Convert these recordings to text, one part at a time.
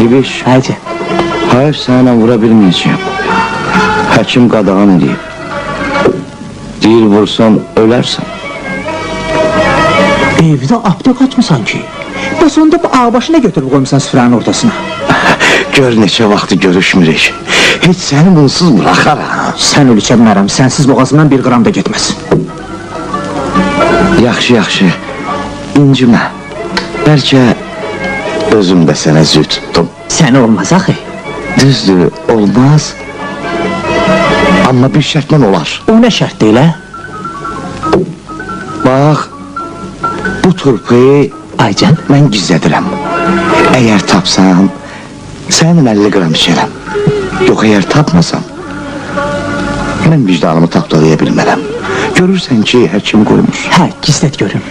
İbiş, Hacı. hayır sana vura bilmeyeceğim. Həkim qadağan edeyim. Deyir vursan ölərsən. Evde aptek açmısan ki. Bəs onda bu ağbaşı ne götürüp koymuşsan süfrənin ortasına? Gör neçə vaxtı görüşmürük. Heç səni bunsuz bıraxaram. Sen öyle çəbmərəm, sensiz boğazımdan bir gram da gitmez. Yaxşı, yaxşı. İncimə. Bəlkə özüm də sənə züy tutdum. Sen olmaz axı. Düzdür, olmaz. Amma bir şərtlə olar. O ne şart değil ha? Bax, bu turpayı Aycan. mən gizlədirəm. Əgər tapsam, sənin 50 qram içərəm. Yox, əgər tapmasam, mən vicdanımı tapdalaya bilmərəm. Görürsən ki, həkim qoymuş. Ha, gizlet görüm.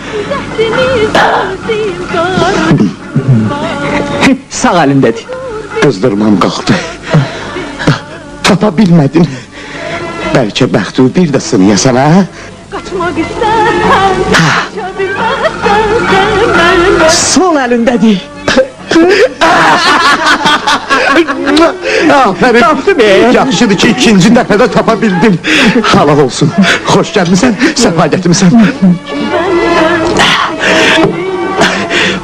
Sağ elimdedir. Qızdırmam qalxdı. Tapa bilmədin. Bəlkə bəxti bir də sınayasan, ha? Kaçmak istersen, kaçabilmezsen sen benden. Sol elindedir. Aferin. Tapdı be. Yaxşıdır ki, ikinci dəfədə tapa bildin. Halal olsun. Xoş gəlmisən, səfa gətirmisən.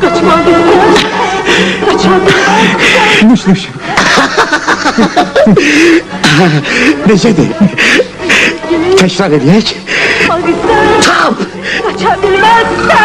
Kaçmak istersen, kaçabilmezsen. Nuş. Necədir? Təkrar edək. Kaçmak istersen, Tap! kaçabilmezsen.